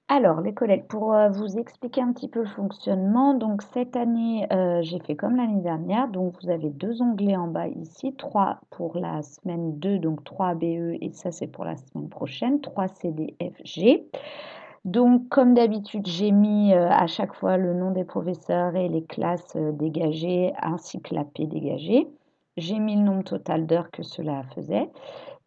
Alors, les collègues, pour vous expliquer un petit peu le fonctionnement, donc cette année, j'ai fait comme l'année dernière, donc vous avez deux onglets en bas ici, trois pour la semaine 2, donc 3 BE, et ça c'est pour la semaine prochaine, 3 CDFG. Donc, comme d'habitude, j'ai mis à chaque fois le nom des professeurs et les classes dégagées, ainsi que la P dégagée. J'ai mis le nombre total d'heures que cela faisait.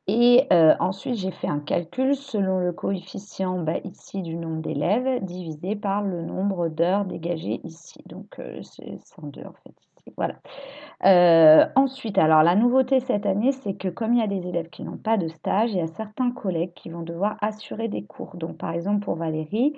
Et ensuite, j'ai fait un calcul selon le coefficient, bah, ici du nombre d'élèves divisé par le nombre d'heures dégagées ici. Donc c'est 102 en fait ici, voilà. Ensuite, alors la nouveauté cette année, c'est que comme il y a des élèves qui n'ont pas de stage, il y a certains collègues qui vont devoir assurer des cours. Donc par exemple pour Valérie,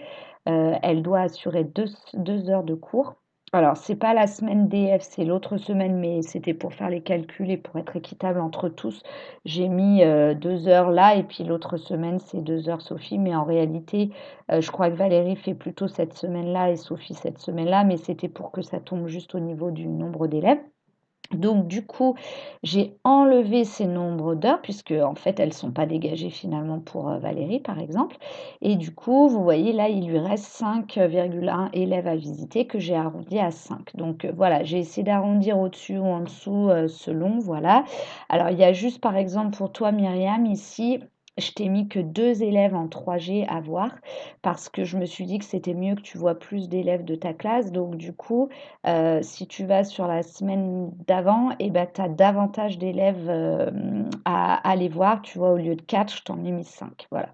elle doit assurer 2 heures de cours. Alors c'est pas la semaine DF, c'est l'autre semaine, mais c'était pour faire les calculs et pour être équitable entre tous. J'ai mis 2 heures là et puis l'autre semaine, c'est 2 heures Sophie. Mais en réalité, je crois que Valérie fait plutôt cette semaine-là et Sophie cette semaine-là, mais c'était pour que ça tombe juste au niveau du nombre d'élèves. Donc du coup, j'ai enlevé ces nombres d'heures puisque en fait, elles sont pas dégagées finalement pour, Valérie, par exemple, et du coup, vous voyez là, il lui reste 5,1 élèves à visiter que j'ai arrondi à 5. Donc, voilà, j'ai essayé d'arrondir au-dessus ou en dessous, selon, voilà. Alors il y a juste par exemple pour toi Myriam ici, je t'ai mis que 2 élèves en 3G à voir parce que je me suis dit que c'était mieux que tu vois plus d'élèves de ta classe. Donc du coup, si tu vas sur la semaine d'avant, et ben, tu as davantage d'élèves à aller voir. Tu vois, au lieu de 4, je t'en ai mis 5. Voilà.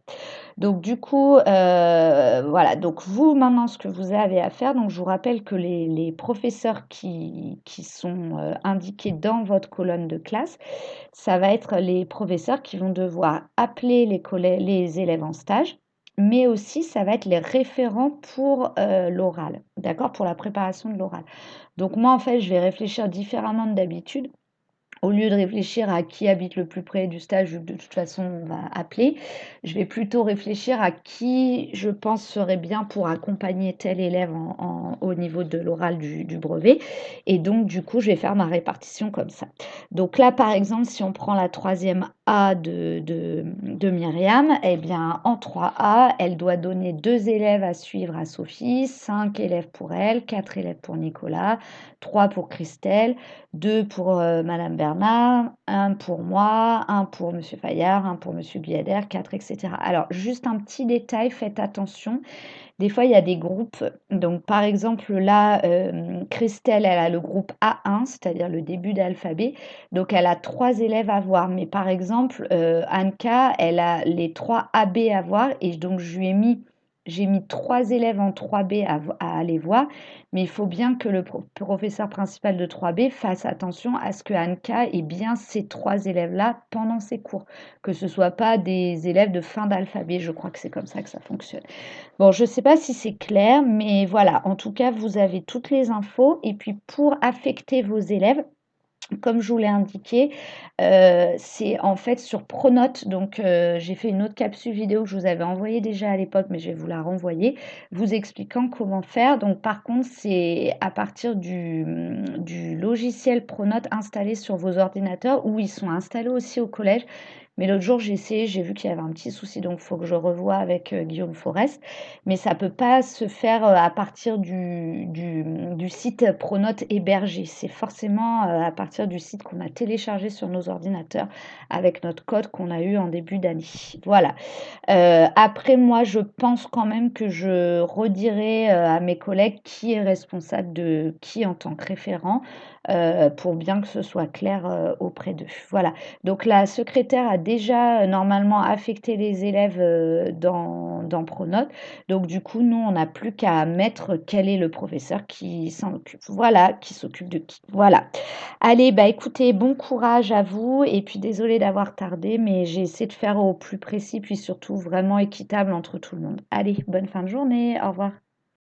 Donc, du coup, voilà. Donc, vous, maintenant, ce que vous avez à faire, donc, je vous rappelle que les professeurs qui sont indiqués dans votre colonne de classe, ça va être les professeurs qui vont devoir appeler les élèves en stage, mais aussi ça va être les référents pour l'oral, d'accord, pour la préparation de l'oral. Donc moi, en fait, je vais réfléchir différemment de d'habitude. Au lieu de réfléchir à qui habite le plus près du stage, vu que de toute façon on va appeler, je vais plutôt réfléchir à qui je pense serait bien pour accompagner tel élève au niveau de l'oral du brevet. Et donc du coup, je vais faire ma répartition comme ça. Donc là, par exemple, si on prend la troisième A de Myriam, eh bien en 3A, elle doit donner 2 élèves à suivre à Sophie, 5 élèves pour elle, 4 élèves pour Nicolas, 3 pour Christelle, 2 pour Madame Bernard, un pour moi, un pour Monsieur Fayard, un pour Monsieur Guyader, 4, etc. Alors, juste un petit détail, faites attention. Des fois, il y a des groupes. Donc, par exemple, là, Christelle, elle a le groupe A1, c'est-à-dire le début d'alphabet. Donc, elle a 3 élèves à voir. Mais par exemple, Anka, elle a les 3 AB à voir. Et donc, j'ai mis 3 élèves en 3B à aller voir. Mais il faut bien que le professeur principal de 3B fasse attention à ce que Anka ait bien ces 3 élèves-là pendant ses cours. Que ce ne soit pas des élèves de fin d'alphabet. Je crois que c'est comme ça que ça fonctionne. Bon, je ne sais pas si c'est clair, mais voilà, en tout cas, vous avez toutes les infos. Et puis, pour affecter vos élèves, comme je vous l'ai indiqué, c'est en fait sur Pronote. Donc, j'ai fait une autre capsule vidéo que je vous avais envoyée déjà à l'époque, mais je vais vous la renvoyer, vous expliquant comment faire. Donc, par contre, c'est à partir du logiciel Pronote installé sur vos ordinateurs, où ils sont installés aussi au collège. Mais l'autre jour, j'ai essayé, j'ai vu qu'il y avait un petit souci, donc il faut que je revoie avec Guillaume Forest. Mais ça ne peut pas se faire à partir du site Pronote hébergé. C'est forcément à partir du site qu'on a téléchargé sur nos ordinateurs avec notre code qu'on a eu en début d'année. Voilà. Après, moi, je pense quand même que je redirai à mes collègues qui est responsable de qui en tant que référent, pour bien que ce soit clair auprès d'eux. Voilà. Donc la secrétaire a déjà normalement affecté les élèves dans Pronote. Donc du coup, nous, on n'a plus qu'à mettre quel est le professeur qui s'en occupe. Voilà, qui s'occupe de qui. Voilà. Allez, bah écoutez, bon courage à vous et puis désolée d'avoir tardé, mais j'ai essayé de faire au plus précis, puis surtout vraiment équitable entre tout le monde. Allez, bonne fin de journée, au revoir.